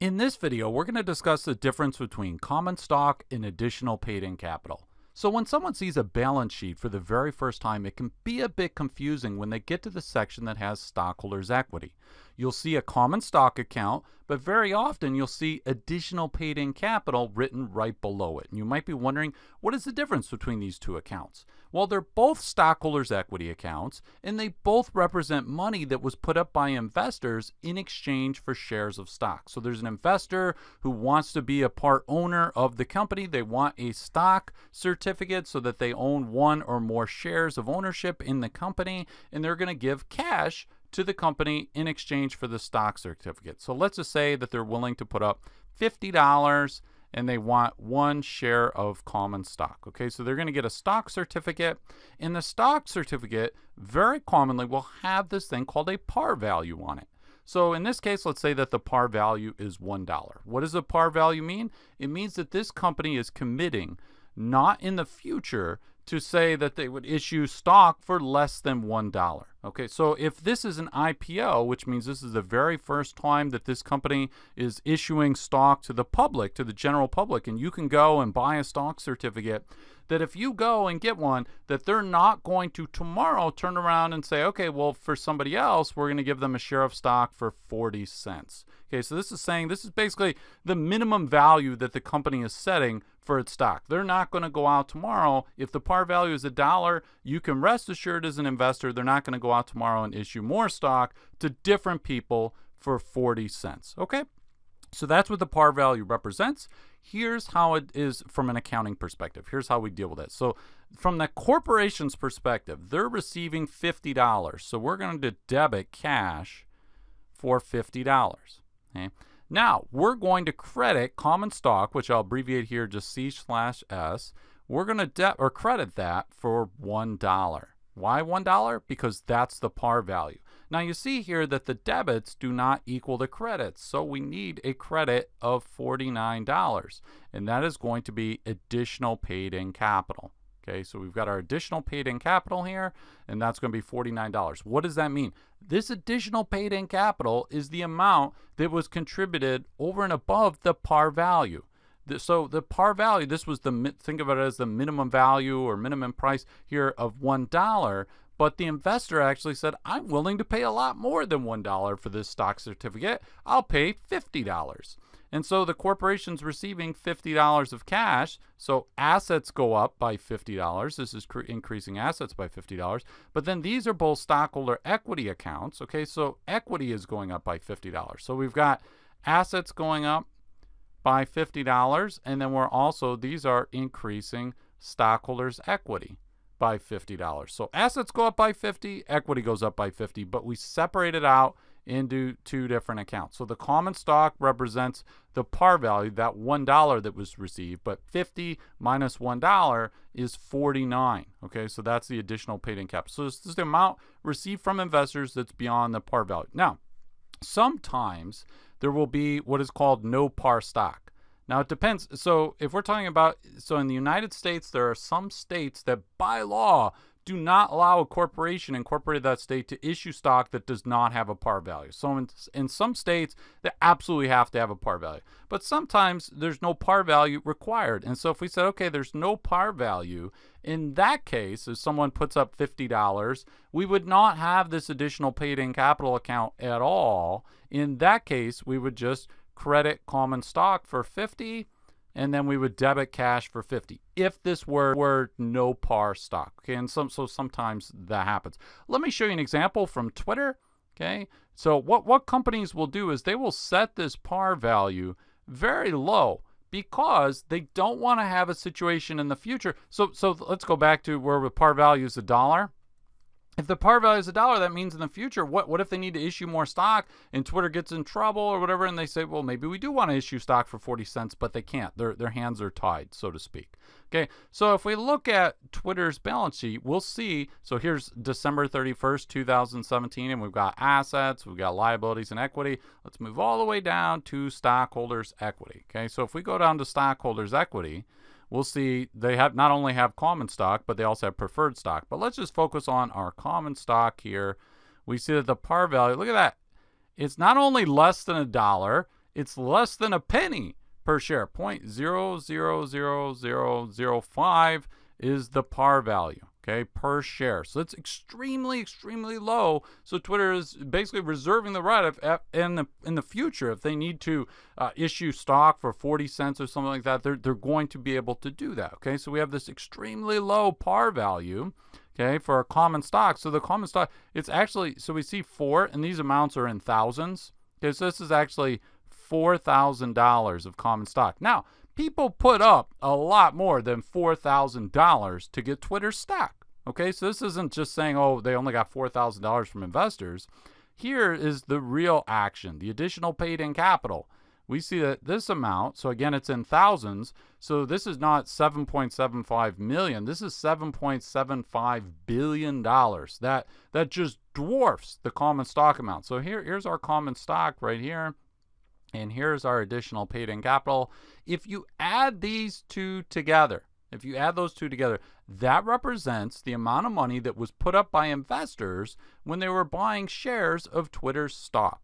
In this video, we're going to discuss the difference between common stock and additional paid-in capital. So when someone sees a balance sheet for the very first time, it can be a bit confusing when they get to the section that has stockholders' equity. You'll see a common stock account, but very often you'll see additional paid-in capital written right below it. And you might be wondering, what is the difference between these two accounts? Well, they're both stockholders' equity accounts, and they both represent money that was put up by investors in exchange for shares of stock. So there's an investor who wants to be a part owner of the company. They want a stock certificate so that they own one or more shares of ownership in the company, and they're going to give cash to the company in exchange for the stock certificate. So let's just say that they're willing to put up $50 and they want one share of common stock. Okay, so they're going to get a stock certificate, and the stock certificate very commonly will have this thing called a par value on it. So in this case, let's say that the par value is $1. What does a par value mean? It means that this company is committing, not in the future, to say that they would issue stock for less than $1. Okay, so if this is an IPO, which means this is the very first time that this company is issuing stock to the public, to the general public, and you can go and buy a stock certificate, that if you go and get one, that they're not going to tomorrow turn around and say, okay, well, for somebody else, we're going to give them a share of stock for 40 cents. Okay, so this is saying this is basically the minimum value that the company is setting for its stock. They're not going to go out tomorrow. If the par value is $1, you can rest assured as an investor, they're not going to go out tomorrow and issue more stock to different people for 40 cents. Okay? So that's what the par value represents. Here's how it is from an accounting perspective. Here's how we deal with it. So from the corporation's perspective, they're receiving $50. So we're going to debit cash for $50. Okay? Now, we're going to credit common stock, which I'll abbreviate here just C/S. We're going to credit that for $1. Why $1? Because that's the par value. Now you see here that the debits do not equal the credits, so we need a credit of $49, and that is going to be additional paid-in capital. Okay, so we've got our additional paid-in capital here, and that's going to be $49. What does that mean? This additional paid-in capital is the amount that was contributed over and above the par value. So the par value, this was think of it as the minimum value or minimum price here of $1, but the investor actually said, I'm willing to pay a lot more than $1 for this stock certificate. I'll pay $50. And so the corporation's receiving $50 of cash, so assets go up by $50. This is increasing assets by $50. But then these are both stockholder equity accounts. Okay, so equity is going up by $50. So we've got assets going up by $50, and then these are increasing stockholders' equity by $50. So assets go up by 50, equity goes up by 50, but we separate it out into two different accounts. So the common stock represents the par value, that $1 that was received, but 50 minus $1 is 49. Okay, so that's the additional paid-in capital. So this is the amount received from investors that's beyond the par value. Now, sometimes there will be what is called no par stock. Now, it depends. So if we're talking about, in the United States, there are some states that by law do not allow a corporation incorporated that state to issue stock that does not have a par value. So in some states, they absolutely have to have a par value. But sometimes there's no par value required. And so if we said, okay, there's no par value, in that case, if someone puts up $50, we would not have this additional paid-in capital account at all. In that case, we would just credit common stock for 50, and then we would debit cash for 50 if this were no par stock. Okay, and so sometimes that happens. Let me show you an example from Twitter. Okay, so what companies will do is they will set this par value very low because they don't want to have a situation in the future. So let's go back to where the par value is $1. If the par value is $1, that means in the future, what if they need to issue more stock and Twitter gets in trouble or whatever, and they say, well, maybe we do want to issue stock for 40 cents, but they can't. Their hands are tied, so to speak. Okay, so if we look at Twitter's balance sheet, we'll see, so here's December 31st, 2017, and we've got assets, we've got liabilities and equity. Let's move all the way down to stockholders' equity. Okay, so if we go down to stockholders' equity, we'll see they not only have common stock, but they also have preferred stock. But let's just focus on our common stock here. We see that the par value, look at that. It's not only less than $1, it's less than a penny per share. 0.000005 is the par value, okay, per share. So it's extremely, extremely low. So Twitter is basically reserving the right of in the future, if they need to issue stock for 40 cents or something like that, they're going to be able to do that. Okay, so we have this extremely low par value, okay, for a common stock. So the common stock, it's actually, so we see 4, and these amounts are in thousands. Okay, so this is actually $4,000 of common stock. Now, people put up a lot more than $4,000 to get Twitter stock. Okay, so this isn't just saying, oh, they only got $4,000 from investors. Here is the real action, the additional paid-in capital. We see that this amount, so again, it's in thousands. So this is not 7.75 million. This is $7.75 billion. That just dwarfs the common stock amount. So here's our common stock right here. And here's our additional paid-in capital. If you add these two together, that represents the amount of money that was put up by investors when they were buying shares of Twitter's stock.